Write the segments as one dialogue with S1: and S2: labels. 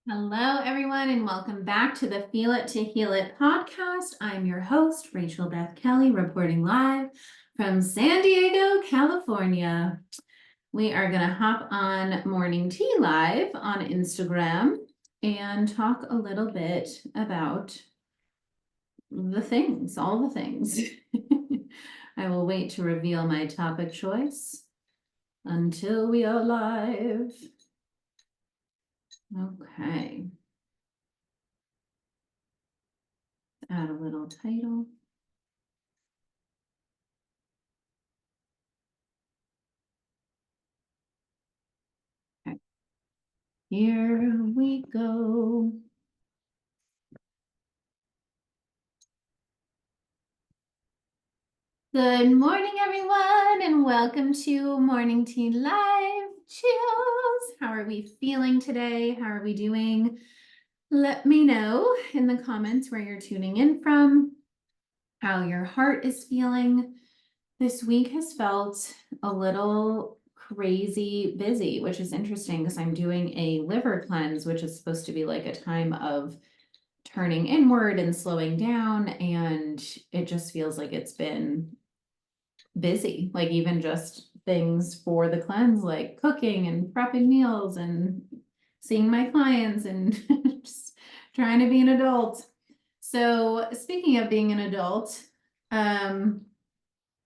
S1: Hello, everyone, and welcome back to the Feel It to Heal It podcast. I'm your host, Rachel Beth Kelly, reporting live from San Diego, California. We are going to hop on Morning Tea Live on Instagram and talk a little bit about all the things. I will wait to reveal my topic choice until we are live. Okay. Add a little title. Okay. Here we go. Good morning, everyone, and welcome to Morning Tea Live. Chills. How are we feeling today? How are we doing? Let me know in the comments where you're tuning in from, how your heart is feeling. This week has felt a little crazy busy, which is interesting because I'm doing a liver cleanse, which is supposed to be like a time of turning inward and slowing down. And it just feels like it's been busy, like even just things for the cleanse, like cooking and prepping meals and seeing my clients and just trying to be an adult. So speaking of being an adult,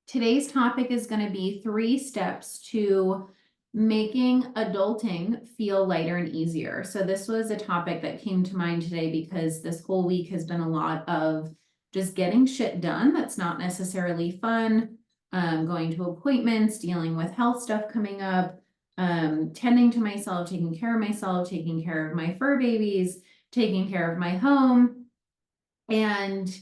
S1: today's topic is going to be 3 steps to making adulting feel lighter and easier. So this was a topic that came to mind today because this whole week has been a lot of just getting shit done that's not necessarily fun, going to appointments, dealing with health stuff coming up, tending to myself, taking care of myself, taking care of my fur babies, taking care of my home, and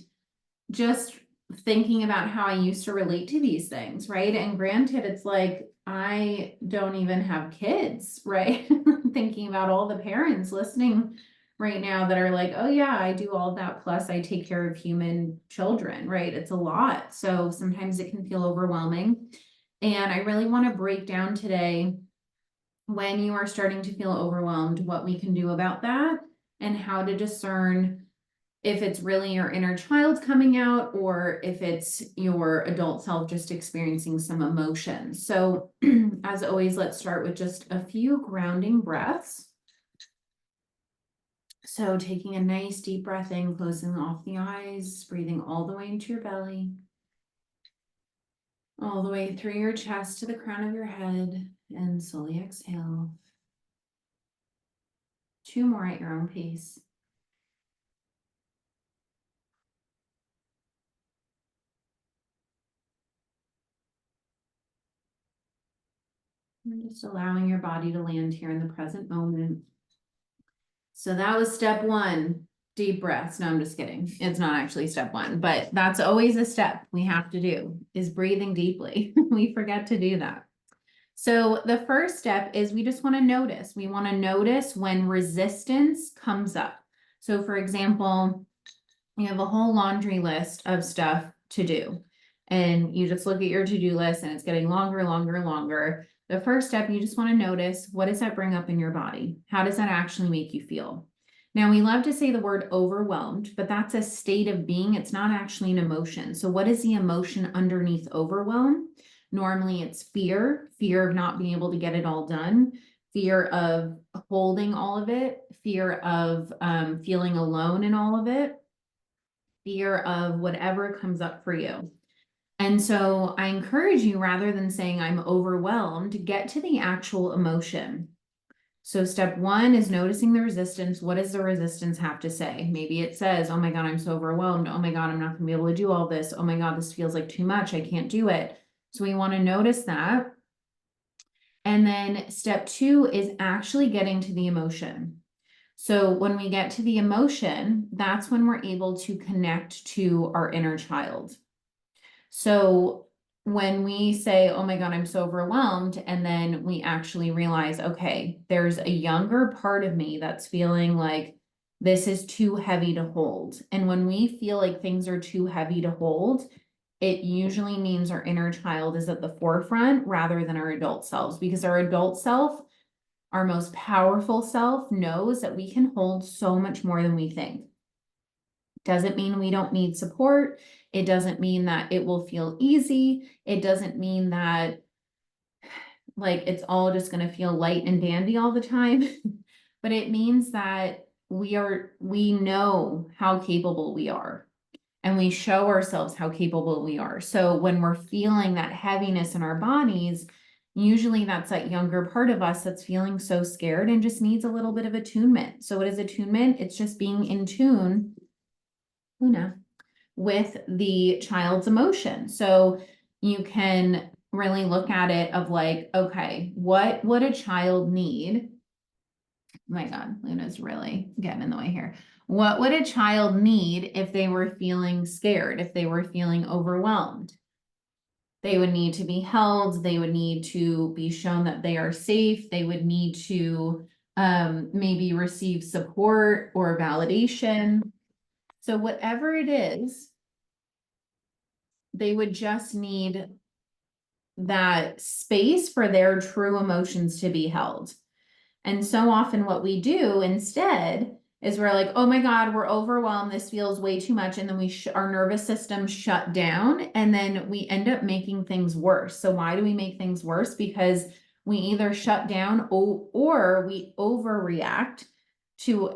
S1: just thinking about how I used to relate to these things, right? And granted, it's like I don't even have kids, right? Thinking about all the parents listening right now that are like, oh yeah, I do all that, plus I take care of human children, right? It's a lot. So sometimes it can feel overwhelming. And I really want to break down today, when you are starting to feel overwhelmed, what we can do about that and how to discern if it's really your inner child coming out or if it's your adult self just experiencing some emotion. So as always, let's start with just a few grounding breaths. So taking a nice deep breath in, closing off the eyes, breathing all the way into your belly, all the way through your chest to the crown of your head, and slowly exhale. 2 more at your own pace. And just allowing your body to land here in the present moment. So that was step 1, deep breaths. No, I'm just kidding. It's not actually step 1, but that's always a step we have to do, is breathing deeply. We forget to do that. So the first step is we just want to notice. We want to notice when resistance comes up. So for example, you have a whole laundry list of stuff to do, and you just look at your to-do list and it's getting longer, longer, longer. The first step, you just want to notice, what does that bring up in your body? How does that actually make you feel? Now, we love to say the word overwhelmed, but that's a state of being. It's not actually an emotion. So what is the emotion underneath overwhelm? Normally it's fear of not being able to get it all done, fear of holding all of it, fear of feeling alone in all of it, fear of whatever comes up for you. And so I encourage you, rather than saying I'm overwhelmed, get to the actual emotion. So step 1 is noticing the resistance. What does the resistance have to say? Maybe it says, oh my God, I'm so overwhelmed. Oh my God, I'm not gonna be able to do all this. Oh my God, this feels like too much. I can't do it. So we want to notice that. And then step 2 is actually getting to the emotion. So when we get to the emotion, that's when we're able to connect to our inner child. So when we say, oh my God, I'm so overwhelmed, and then we actually realize, okay, there's a younger part of me that's feeling like this is too heavy to hold. And when we feel like things are too heavy to hold, it usually means our inner child is at the forefront rather than our adult selves, because our adult self, our most powerful self knows that we can hold so much more than we think. Doesn't mean we don't need support. It doesn't mean that it will feel easy. It doesn't mean that like it's all just going to feel light and dandy all the time. But it means that we know how capable we are, and we show ourselves how capable we are. So when we're feeling that heaviness in our bodies, usually that's that younger part of us that's feeling so scared and just needs a little bit of attunement. So what is attunement? It's just being in tune, with the child's emotion. So you can really look at it of like, okay, what would a child need? Oh my God, Luna's really getting in the way here. What would a child need if they were feeling scared, if they were feeling overwhelmed? They would need to be held. They would need to be shown that they are safe. They would need to maybe receive support or validation. So whatever it is, they would just need that space for their true emotions to be held. And so often what we do instead is we're like, oh my God, we're overwhelmed. This feels way too much. And then our nervous system shut down, and then we end up making things worse. So why do we make things worse? Because we either shut down or we overreact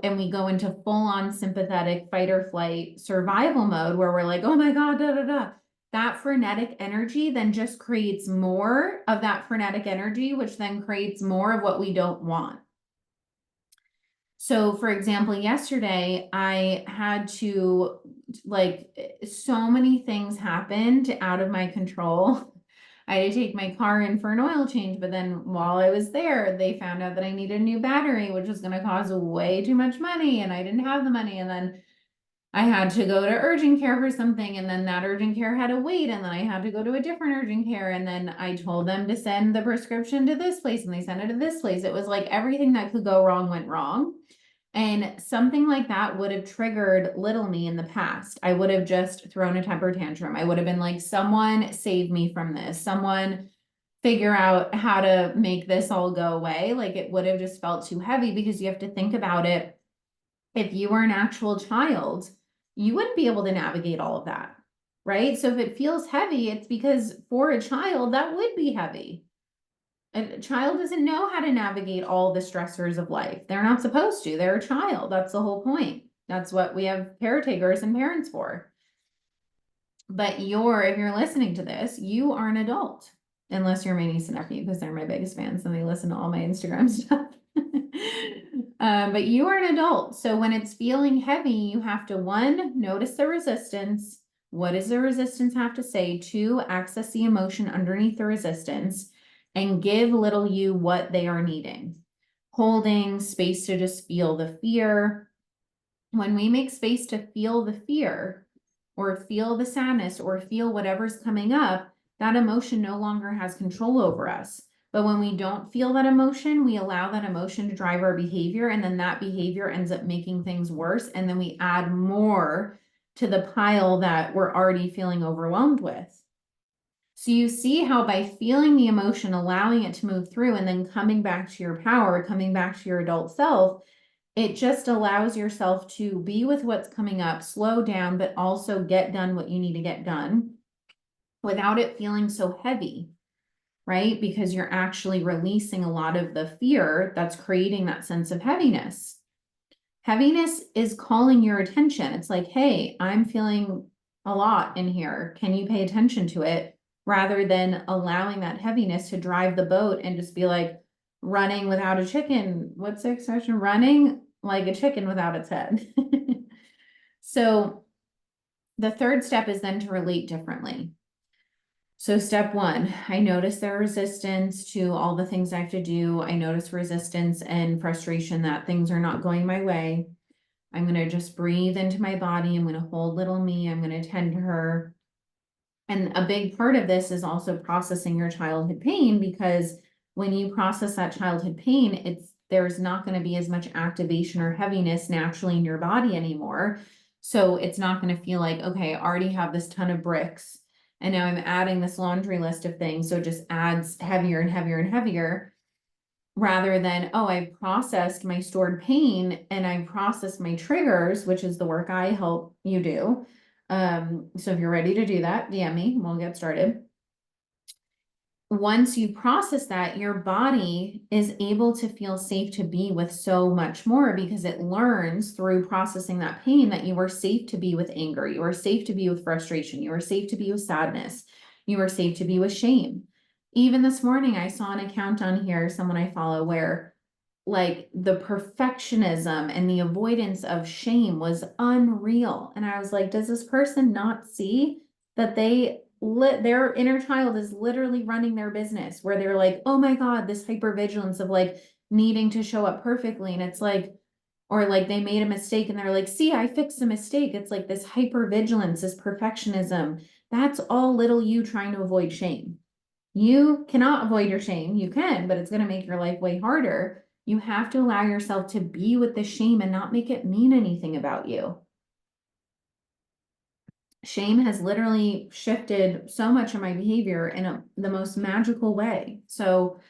S1: and we go into full on sympathetic fight or flight survival mode where we're like, oh my God, da, da, da. That frenetic energy then just creates more of that frenetic energy, which then creates more of what we don't want. So for example, yesterday I had to, like, so many things happened out of my control. I had to take my car in for an oil change, but then while I was there, they found out that I needed a new battery, which was going to cost way too much money, and I didn't have the money. And then I had to go to urgent care for something, and then that urgent care had to wait, and then I had to go to a different urgent care, and then I told them to send the prescription to this place, and they sent it to this place. It was like everything that could go wrong went wrong. And something like that would have triggered little me in the past. I would have just thrown a temper tantrum. I would have been like, someone save me from this. Someone figure out how to make this all go away. Like, it would have just felt too heavy, because you have to think about it. If you were an actual child, you wouldn't be able to navigate all of that, right? So if it feels heavy, it's because for a child, that would be heavy. A child doesn't know how to navigate all the stressors of life. They're not supposed to. They're a child. That's the whole point. That's what we have caretakers and parents for. But if you're listening to this, you are an adult, unless you're my niece and nephew, because they're my biggest fans and they listen to all my Instagram stuff. But you are an adult. So when it's feeling heavy, you have to, 1, notice the resistance. What does the resistance have to say? 2, access the emotion underneath the resistance and give little you what they are needing. Holding space to just feel the fear. When we make space to feel the fear, or feel the sadness, or feel whatever's coming up, that emotion no longer has control over us. But when we don't feel that emotion, we allow that emotion to drive our behavior, and then that behavior ends up making things worse. And then we add more to the pile that we're already feeling overwhelmed with. So you see how by feeling the emotion, allowing it to move through, and then coming back to your power, coming back to your adult self, it just allows yourself to be with what's coming up, slow down, but also get done what you need to get done without it feeling so heavy, right? Because you're actually releasing a lot of the fear that's creating that sense of heaviness. Heaviness is calling your attention. It's like, hey, I'm feeling a lot in here. Can you pay attention to it? Rather than allowing that heaviness to drive the boat and just be like running without a chicken. What's the expression? Running like a chicken without its head. So the third step is then to relate differently. So step 1, I notice their resistance to all the things I have to do. I notice resistance and frustration that things are not going my way. I'm going to just breathe into my body. I'm going to hold little me. I'm going to tend to her. And a big part of this is also processing your childhood pain, because when you process that childhood pain, there's not going to be as much activation or heaviness naturally in your body anymore. So it's not going to feel like, okay, I already have this ton of bricks, and now I'm adding this laundry list of things. So it just adds heavier and heavier and heavier. rather than, oh, I processed my stored pain and I processed my triggers, which is the work I help you do. So if you're ready to do that, DM me, we'll get started. Once you process that, your body is able to feel safe to be with so much more because it learns through processing that pain that you are safe to be with anger, you are safe to be with frustration, you are safe to be with sadness, you are safe to be with shame. Even this morning, I saw an account on here, someone I follow, where like the perfectionism and the avoidance of shame was unreal. And I was like, does this person not see that their inner child is literally running their business, where they're like, oh my God, this hypervigilance of like needing to show up perfectly. And it's like, or like they made a mistake and they're like, see, I fixed a mistake. It's like this hypervigilance, this perfectionism. That's all little you trying to avoid shame. You cannot avoid your shame. You can, but it's going to make your life way harder. You have to allow yourself to be with the shame and not make it mean anything about you. Shame has literally shifted so much of my behavior in the most magical way. So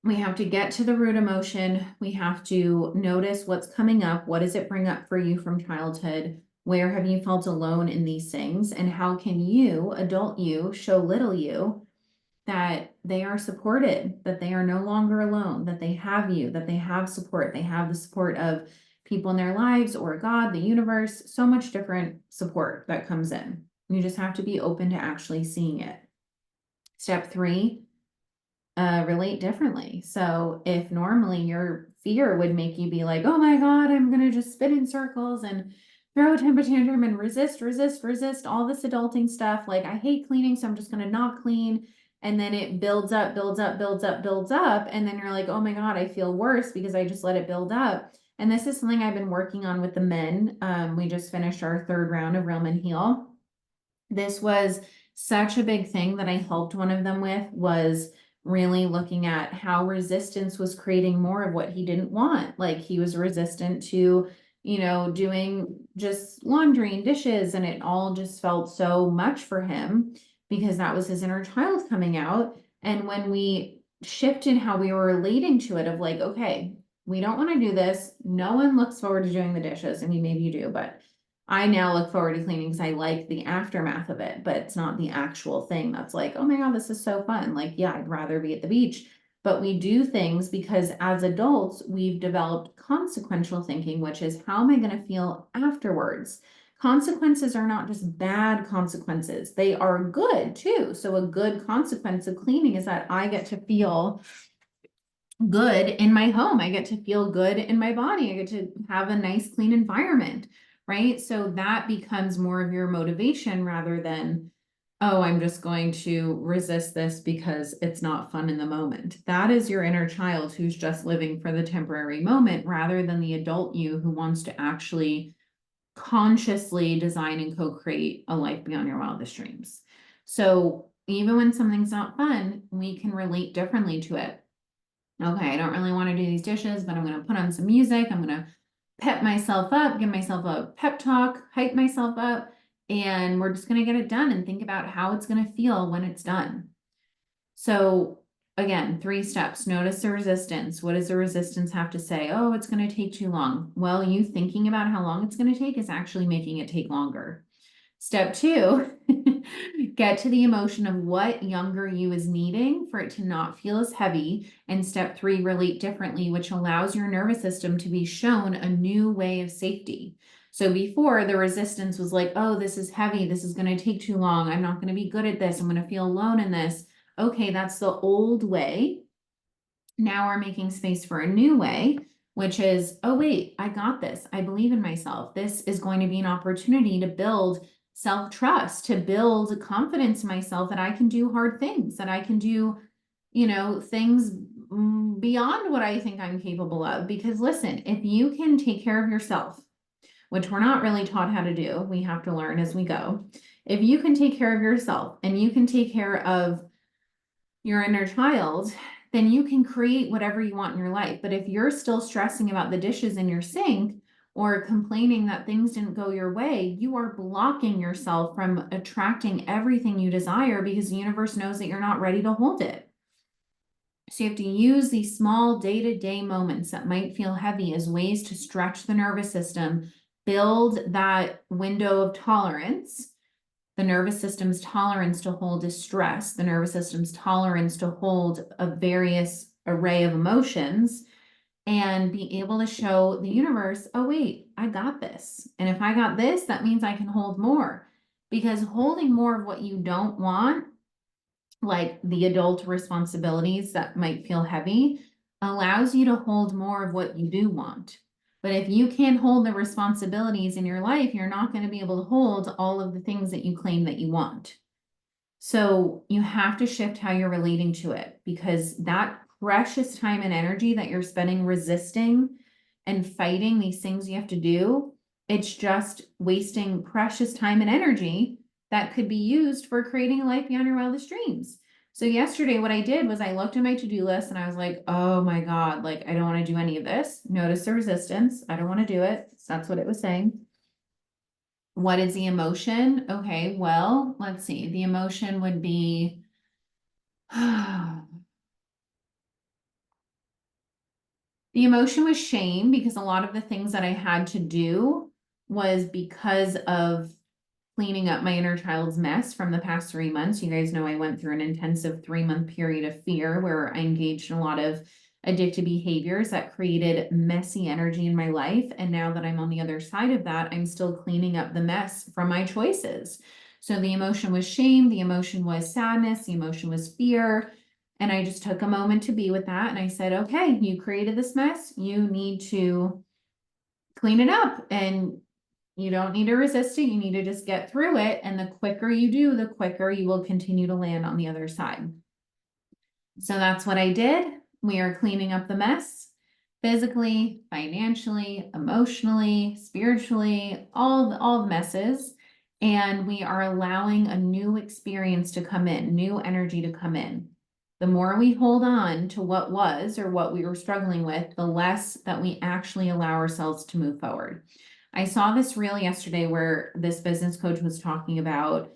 S1: we have to get to the root emotion. We have to notice what's coming up. What does it bring up for you from childhood? Where have you felt alone in these things? And how can you, adult you, show little you that they are supported, that they are no longer alone, that they have you, that they have support, they have the support of people in their lives or God, the universe, so much different support that comes in. You just have to be open to actually seeing it. Step 3, relate differently. So if normally your fear would make you be like, oh my God, I'm going to just spin in circles and throw a temper tantrum and resist, all this adulting stuff. Like, I hate cleaning, so I'm just going to not clean. And then it builds up. And then you're like, oh my God, I feel worse because I just let it build up. And this is something I've been working on with the men. We just finished our 3rd round of Real Men Heal. This was such a big thing that I helped one of them with, was really looking at how resistance was creating more of what he didn't want. Like, he was resistant to, doing just laundry and dishes, and it all just felt so much for him because that was his inner child coming out. And when we shifted how we were relating to it, of like, okay, we don't want to do this. No one looks forward to doing the dishes. I mean, maybe you do, but I now look forward to cleaning because I like the aftermath of it, but it's not the actual thing that's like, oh my God, this is so fun. Like, yeah, I'd rather be at the beach. But we do things because as adults, we've developed consequential thinking, which is, how am I going to feel afterwards? Consequences are not just bad consequences, they are good too. So a good consequence of cleaning is that I get to feel good in my home. I get to feel good in my body. I get to have a nice, clean environment, right? So that becomes more of your motivation rather than, oh, I'm just going to resist this because it's not fun in the moment. That is your inner child who's just living for the temporary moment, rather than the adult you who wants to actually consciously design and co-create a life beyond your wildest dreams. So even when something's not fun, we can relate differently to it. Okay, I don't really want to do these dishes, but I'm going to put on some music. I'm going to pep myself up, give myself a pep talk, hype myself up, and we're just going to get it done and think about how it's going to feel when it's done. So again, 3 steps. Notice the resistance. What does the resistance have to say? Oh, it's going to take too long. Well, you thinking about how long it's going to take is actually making it take longer. Step 2, get to the emotion of what younger you is needing for it to not feel as heavy. And step 3, relate differently, which allows your nervous system to be shown a new way of safety. So before, the resistance was like, oh, this is heavy. This is going to take too long. I'm not going to be good at this. I'm going to feel alone in this. Okay, that's the old way. Now we're making space for a new way, which is, oh, wait, I got this. I believe in myself. This is going to be an opportunity to build self-trust, to build confidence in myself that I can do hard things, that I can do, things beyond what I think I'm capable of. Because listen, if you can take care of yourself, which we're not really taught how to do, we have to learn as we go. If you can take care of yourself and you can take care of your inner child, then you can create whatever you want in your life. But if you're still stressing about the dishes in your sink or complaining that things didn't go your way, you are blocking yourself from attracting everything you desire because the universe knows that you're not ready to hold it. So you have to use these small day-to-day moments that might feel heavy as ways to stretch the nervous system, build that window of tolerance, the nervous system's tolerance to hold distress, the nervous system's tolerance to hold a various array of emotions, and be able to show the universe, oh, wait, I got this. And if I got this, that means I can hold more. Because holding more of what you don't want, like the adult responsibilities that might feel heavy, allows you to hold more of what you do want. But if you can't hold the responsibilities in your life, you're not going to be able to hold all of the things that you claim that you want. So you have to shift how you're relating to it, because that precious time and energy that you're spending resisting and fighting these things you have to do, it's just wasting precious time and energy that could be used for creating a life beyond your wildest dreams. So yesterday, what I did was I looked at my to-do list and I was like, oh my God, like I don't want to do any of this. Notice the resistance. I don't want to do it. So that's what it was saying. What is the emotion? Okay, well, let's see. The emotion would be the emotion was shame, because a lot of the things that I had to do was because of cleaning up my inner child's mess from the past 3 months. You guys know I went through an intensive 3-month period of fear where I engaged in a lot of addictive behaviors that created messy energy in my life. And now that I'm on the other side of that, I'm still cleaning up the mess from my choices. So the emotion was shame, the emotion was sadness, the emotion was fear. And I just took a moment to be with that. And I said, okay, you created this mess. You need to clean it up. And you don't need to resist it. You need to just get through it. And the quicker you do, the quicker you will continue to land on the other side. So that's what I did. We are cleaning up the mess physically, financially, emotionally, spiritually, all the messes. And we are allowing a new experience to come in, new energy to come in. The more we hold on to what was or what we were struggling with, the less that we actually allow ourselves to move forward. I saw this reel yesterday where this business coach was talking about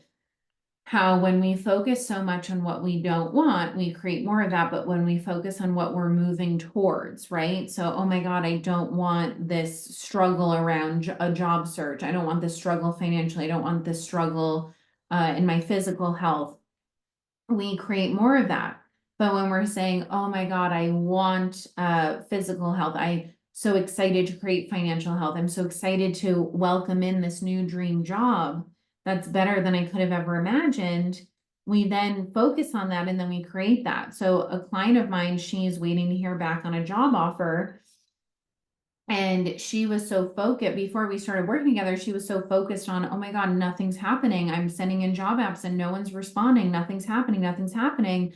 S1: how when we focus so much on what we don't want, we create more of that. But when we focus on what we're moving towards, right? So, oh my God, I don't want this struggle around a job search. I don't want this struggle financially. I don't want this struggle in my physical health. We create more of that. But when we're saying, oh my God, I want physical health, I'm so excited to create financial health. I'm so excited to welcome in this new dream job that's better than I could have ever imagined. We then focus on that and then we create that. So a client of mine, she's waiting to hear back on a job offer. And she was so focused before we started working together. She was so focused on, oh my God, nothing's happening. I'm sending in job apps and no one's responding. Nothing's happening. Nothing's happening.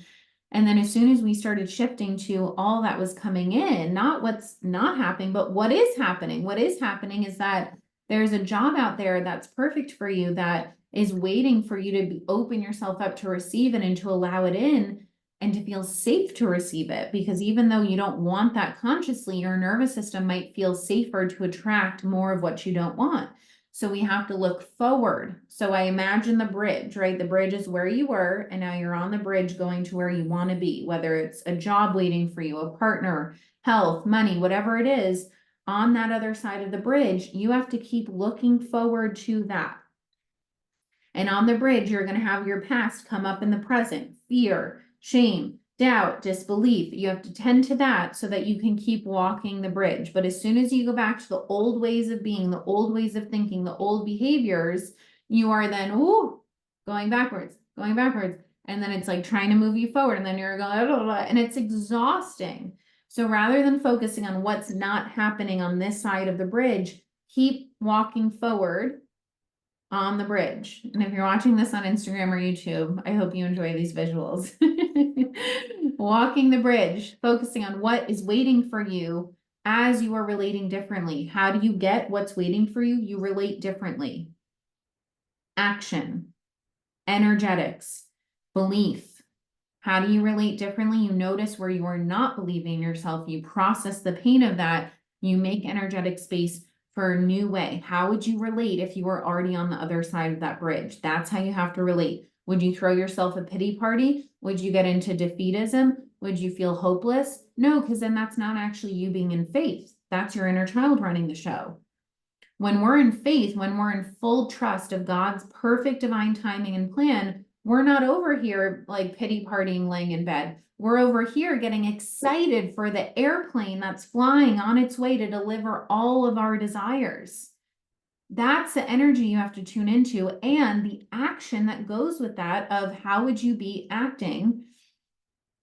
S1: And then as soon as we started shifting to all that was coming in, not what's not happening, but what is happening. What is happening is that there's a job out there that's perfect for you, that is waiting for you to open yourself up to receive it and to allow it in and to feel safe to receive it. Because even though you don't want that consciously, your nervous system might feel safer to attract more of what you don't want. So we have to look forward. So I imagine the bridge, right? The bridge is where you were, and now you're on the bridge going to where you want to be, whether it's a job waiting for you, a partner, health, money, whatever it is. On that other side of the bridge, you have to keep looking forward to that. And on the bridge, you're going to have your past come up in the present, fear, shame, doubt, disbelief. You have to tend to that so that you can keep walking the bridge. But as soon as you go back to the old ways of being, the old ways of thinking, the old behaviors, you are then, ooh, going backwards. And then it's like trying to move you forward. And then you're going, blah, blah, blah, and it's exhausting. So rather than focusing on what's not happening on this side of the bridge, keep walking forward on the bridge. And if you're watching this on Instagram or YouTube, I hope you enjoy these visuals. Walking the bridge, focusing on what is waiting for you as you are relating differently. How do you get what's waiting for you? You relate differently. Action, energetics, belief. How do you relate differently? You notice where you are not believing in yourself. You process the pain of that. You make energetic space for a new way. How would you relate if you were already on the other side of that bridge? That's how you have to relate. Would you throw yourself a pity party? Would you get into defeatism? Would you feel hopeless? No, because then that's not actually you being in faith. That's your inner child running the show. When we're in faith, when we're in full trust of God's perfect divine timing and plan, we're not over here like pity partying laying in bed. We're over here getting excited for the airplane that's flying on its way to deliver all of our desires. That's the energy you have to tune into, and the action that goes with that of how would you be acting?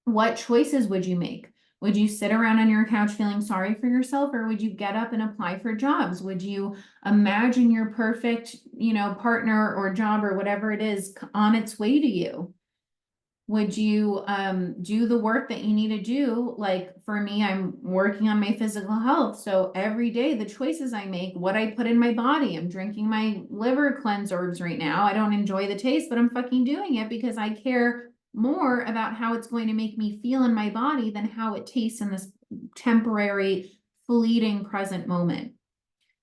S1: What choices would you make? Would you sit around on your couch feeling sorry for yourself, or would you get up and apply for jobs? Would you imagine your perfect, partner or job or whatever it is on its way to you? Would you do the work that you need to do? Like for me, I'm working on my physical health. So every day, the choices I make, what I put in my body, I'm drinking my liver cleanse herbs right now. I don't enjoy the taste, but I'm fucking doing it because I care more about how it's going to make me feel in my body than how it tastes in this temporary, fleeting present moment.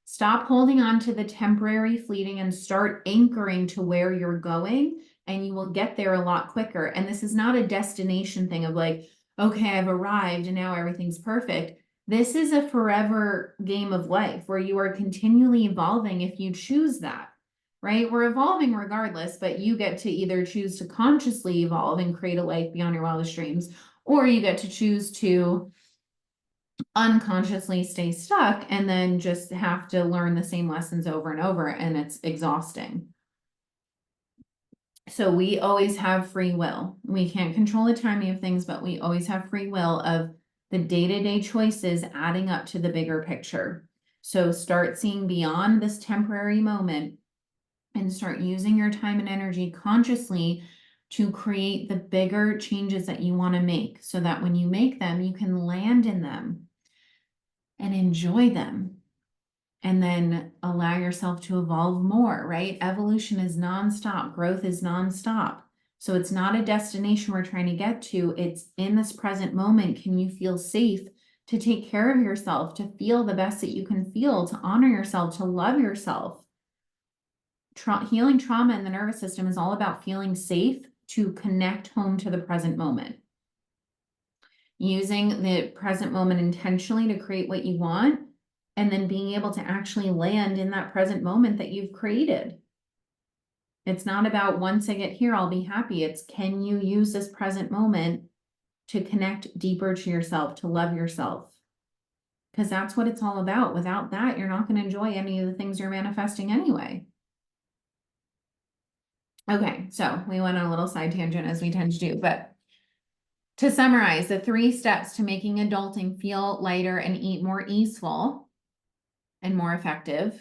S1: Stop holding on to the temporary, fleeting, and start anchoring to where you're going, and you will get there a lot quicker. And this is not a destination thing of like, okay, I've arrived and now everything's perfect. This is a forever game of life where you are continually evolving if you choose that, right? We're evolving regardless, but you get to either choose to consciously evolve and create a life beyond your wildest dreams, or you get to choose to unconsciously stay stuck and then just have to learn the same lessons over and over, and it's exhausting. So we always have free will. We can't control the timing of things, but we always have free will of the day-to-day choices adding up to the bigger picture. So start seeing beyond this temporary moment and start using your time and energy consciously to create the bigger changes that you want to make, so that when you make them, you can land in them and enjoy them, and then allow yourself to evolve more, right? Evolution is nonstop. Growth is nonstop. So it's not a destination we're trying to get to. It's in this present moment. Can you feel safe to take care of yourself, to feel the best that you can feel, to honor yourself, to love yourself? Healing trauma in the nervous system is all about feeling safe to connect home to the present moment. Using the present moment intentionally to create what you want, and then being able to actually land in that present moment that you've created. It's not about once I get here, I'll be happy. It's can you use this present moment to connect deeper to yourself, to love yourself? Because that's what it's all about. Without that, you're not going to enjoy any of the things you're manifesting anyway. Okay, so we went on a little side tangent as we tend to do, but to summarize, the 3 steps to making adulting feel lighter and eat more easeful and more effective.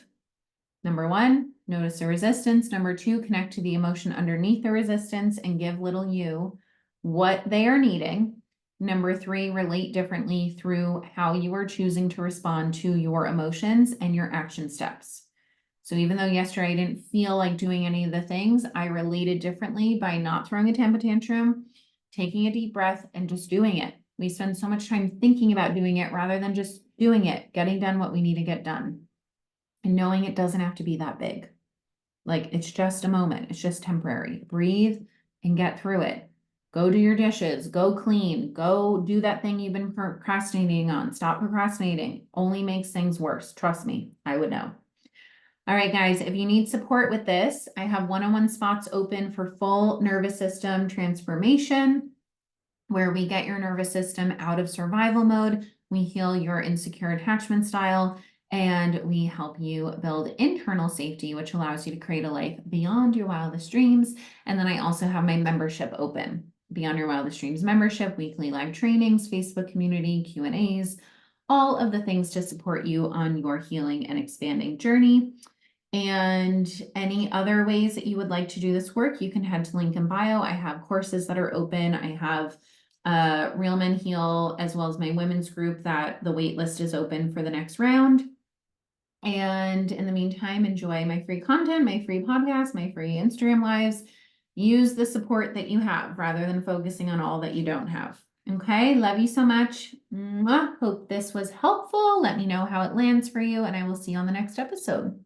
S1: Number 1, notice the resistance. Number 2, connect to the emotion underneath the resistance and give little you what they are needing. Number 3, relate differently through how you are choosing to respond to your emotions and your action steps. So even though yesterday I didn't feel like doing any of the things, I related differently by not throwing a temper tantrum, taking a deep breath, and just doing it. We spend so much time thinking about doing it rather than just doing it, getting done what we need to get done. And knowing it doesn't have to be that big. Like, it's just a moment. It's just temporary. Breathe and get through it. Go do your dishes. Go clean. Go do that thing you've been procrastinating on. Stop procrastinating. Only makes things worse. Trust me, I would know. All right, guys, if you need support with this, I have one-on-one spots open for full nervous system transformation, where we get your nervous system out of survival mode. We heal your insecure attachment style, and we help you build internal safety, which allows you to create a life beyond your wildest dreams. And then I also have my membership open, Beyond Your Wildest Dreams membership, weekly live trainings, Facebook community, Q&As, all of the things to support you on your healing and expanding journey. And any other ways that you would like to do this work, you can head to link in bio. I have courses that are open. I have Real Men Heal, as well as my women's group that the wait list is open for the next round. And in the meantime, enjoy my free content, my free podcast, my free Instagram lives. Use the support that you have rather than focusing on all that you don't have. Okay, love you so much. Mwah. Hope this was helpful. Let me know how it lands for you, and I will see you on the next episode.